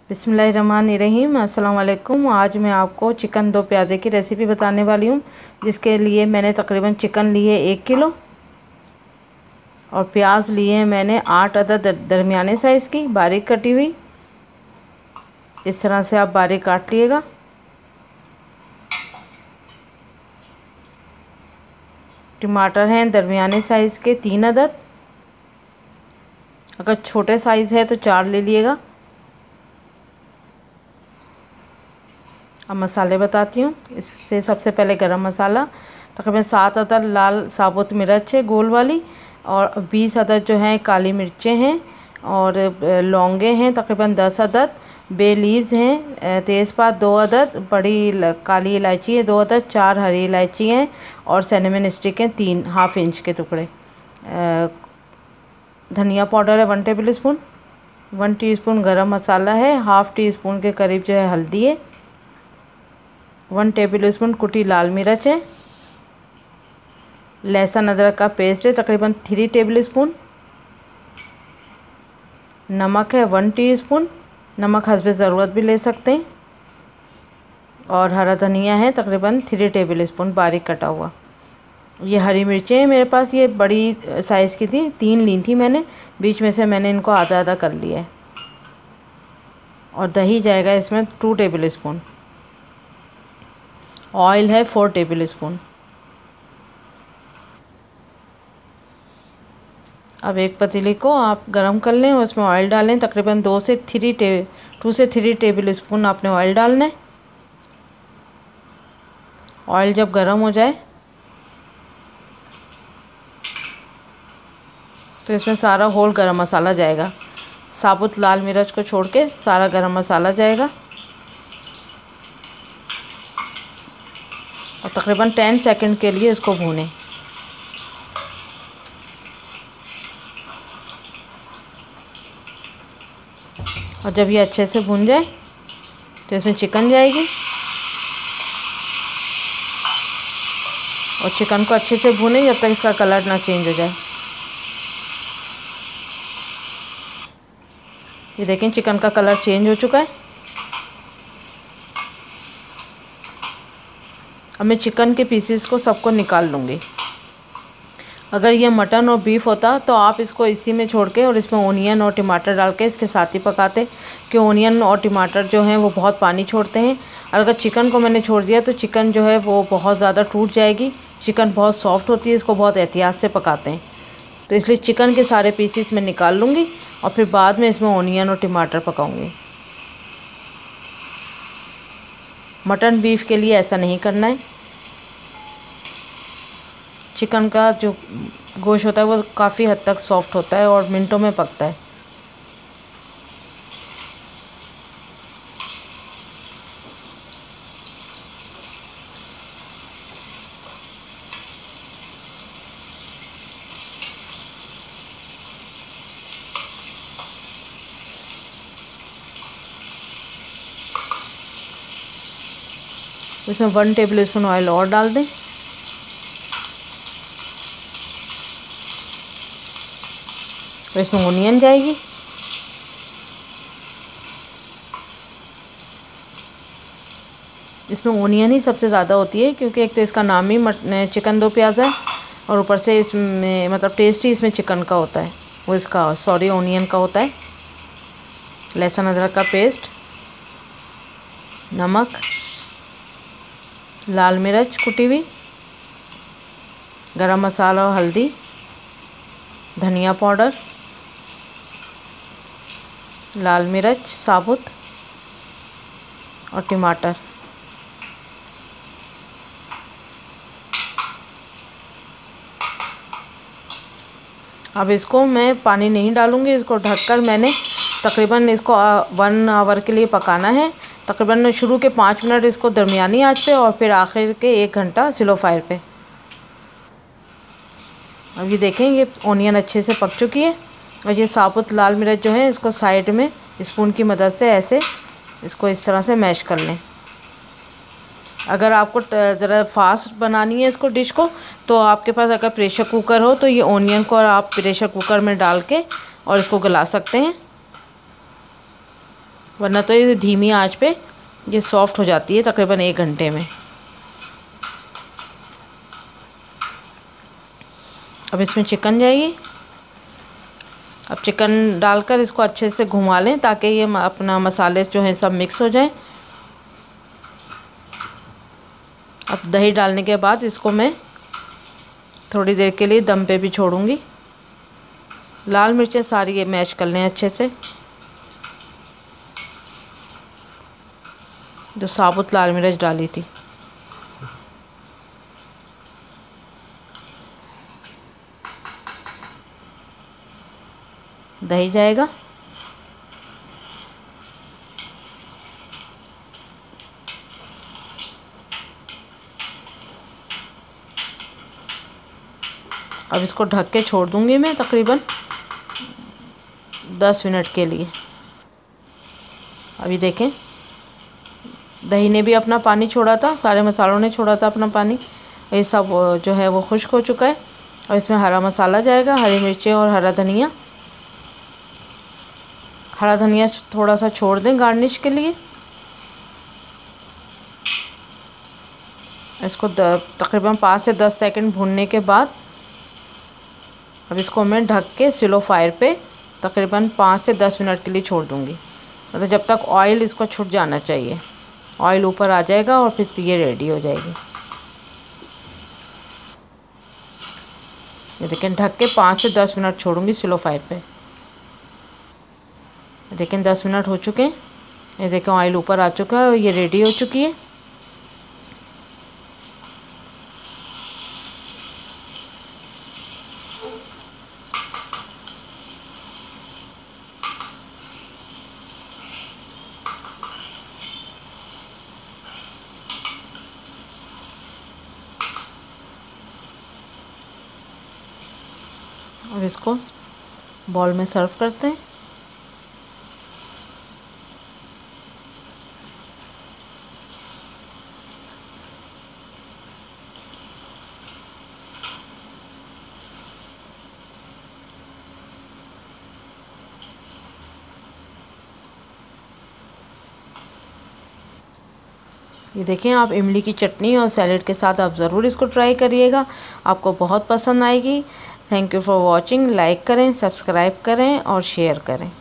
बिस्मिल्लाहिर्रहमानिर्रहीम। अस्सलाम वालेकुम। आज मैं आपको चिकन दो प्याज़े की रेसिपी बताने वाली हूँ, जिसके लिए मैंने तकरीबन चिकन लिए 1 किलो और प्याज लिए मैंने 8 अदद दरमियाने साइज़ की बारीक कटी हुई। इस तरह से आप बारीक काट लिएगा। टमाटर हैं दरमियाने साइज़ के 3 अदद, अगर छोटे साइज़ है तो 4 ले लिएगा। अब मसाले बताती हूँ। इससे सबसे पहले गरम मसाला तकरीबन 7 अदद लाल साबुत मिर्च है गोल वाली, और 20 अदद जो हैं काली मिर्चें हैं, और लौंगे हैं तकरीबन 10 अदद, बे लीव्स हैं, तेज़पात 2 अदद, बड़ी काली इलायची है 2 अदद, 4 हरी इलायची हैं, और सिनेमन स्टिक हैं 3 हाफ इंच के टुकड़े। धनिया पाउडर है 1 टेबल स्पून, 1 टीस्पून गरम मसाला है, हाफ़ टी स्पून के करीब जो है हल्दी है, 1 टेबल स्पून कुटी लाल मिर्च है, लहसुन अदरक का पेस्ट है तकरीबन 3 टेबल स्पून, नमक है 1 टीस्पून, नमक हस्बे ज़रूरत भी ले सकते हैं, और हरा धनिया है तकरीबन 3 टेबल स्पून बारीक कटा हुआ। ये हरी मिर्चें हैं मेरे पास, ये बड़ी साइज़ की थी, 3 ली थी मैंने, बीच में से मैंने इनको आधा आधा कर लिया है। और दही जाएगा इसमें 2 टेबल स्पून, ऑयल है 4 टेबल स्पून। अब एक पतीली को आप गरम कर लें, उसमें ऑयल डालें, तकरीबन 2 से 3 टेबल स्पून आपने ऑयल डालना है। ऑयल जब गरम हो जाए तो इसमें सारा होल गरम मसाला जाएगा, साबुत लाल मिर्च को छोड़ के सारा गरम मसाला जाएगा, और तकरीबन 10 सेकंड के लिए इसको भूनें। और जब ये अच्छे से भून जाए तो इसमें चिकन जाएगी, और चिकन को अच्छे से भूनें जब तक इसका कलर ना चेंज हो जाए। ये देखें चिकन का कलर चेंज हो चुका है। अब मैं चिकन के पीसेस को सबको निकाल लूँगी। अगर ये मटन और बीफ होता तो आप इसको इसी में छोड़ के और इसमें ओनियन और टमाटर डाल के इसके साथ ही पकाते, कि ओनियन और टमाटर जो हैं वो बहुत पानी छोड़ते हैं, और अगर चिकन को मैंने छोड़ दिया तो चिकन जो है वो बहुत ज़्यादा टूट जाएगी। चिकन बहुत सॉफ्ट होती है, इसको बहुत एहतियात से पकाते हैं, तो इसलिए चिकन के सारे पीसेस मैं निकाल लूँगी और फिर बाद में इसमें ओनियन और टमाटर पकाऊँगी। मटन बीफ के लिए ऐसा नहीं करना है। चिकन का जो गोश्त होता है वो काफ़ी हद तक सॉफ्ट होता है और मिनटों में पकता है। इसमें 1 टेबल स्पून ऑयल और डाल दें, और इसमें ओनियन जाएगी, इसमें ओनियन ही सबसे ज़्यादा होती है, क्योंकि एक तो इसका नाम ही चिकन दो प्याज़ा है, और ऊपर से इसमें मतलब टेस्ट ही इसमें चिकन का होता है, वो इसका ओनियन का होता है। लहसुन अदरक का पेस्ट, नमक, लाल मिर्च कुटी हुई, गरम मसाला और हल्दी, धनिया पाउडर, लाल मिर्च साबुत, और टमाटर। अब इसको मैं पानी नहीं डालूँगी, इसको ढककर मैंने तकरीबन इसको 1 आवर के लिए पकाना है। तकरीबन शुरू के 5 मिनट इसको दरमियानी आंच पे, और फिर आखिर के 1 घंटा स्लो फायर पे। अब ये देखें ये ओनियन अच्छे से पक चुकी है, और ये साबुत लाल मिर्च जो है इसको साइड में स्पून की मदद से ऐसे इसको इस तरह से मैश कर लें। अगर आपको ज़रा फास्ट बनानी है इसको डिश को, तो आपके पास अगर प्रेशर कुकर हो तो ये ओनियन को आप प्रेशर कुकर में डाल के और इसको गला सकते हैं। वरना तो ये धीमी आंच पे ये सॉफ्ट हो जाती है तकरीबन 1 घंटे में। अब इसमें चिकन जाएगी। अब चिकन डालकर इसको अच्छे से घुमा लें ताकि ये अपना मसाले जो हैं सब मिक्स हो जाए। अब दही डालने के बाद इसको मैं थोड़ी देर के लिए दम पे भी छोड़ूंगी। लाल मिर्चें सारी ये मैश कर लें अच्छे से। जो साबुत लाल मिर्च डाली थी, दही जाएगा। अब इसको ढक के छोड़ दूंगी मैं तकरीबन 10 मिनट के लिए। अभी देखें दही ने भी अपना पानी छोड़ा था, सारे मसालों ने छोड़ा था अपना पानी। ये सब जो है वो खुश्क हो चुका है। अब इसमें हरा मसाला जाएगा, हरी मिर्चें और हरा धनिया। हरा धनिया थोड़ा सा छोड़ दें गार्निश के लिए। इसको तकरीबन 5 से 10 सेकंड भूनने के बाद अब इसको मैं ढक के स्लो फायर पे तकरीबन 5 से 10 मिनट के लिए छोड़ दूंगी। मतलब जब तक ऑयल इसको छूट जाना चाहिए। ऑयल ऊपर आ जाएगा और फिर ये रेडी हो जाएगी। ये देखें ढक के 5 से 10 मिनट छोड़ूंगी स्लो फायर पे। देखें 10 मिनट हो चुके हैं। ये देखें ऑयल ऊपर आ चुका है और ये रेडी हो चुकी है। अब इसको बॉल में सर्व करते हैं। ये देखें आप इमली की चटनी और सैलेड के साथ आप ज़रूर इसको ट्राई करिएगा, आपको बहुत पसंद आएगी। Thank you for watching. Like करें, सब्सक्राइब करें और शेयर करें।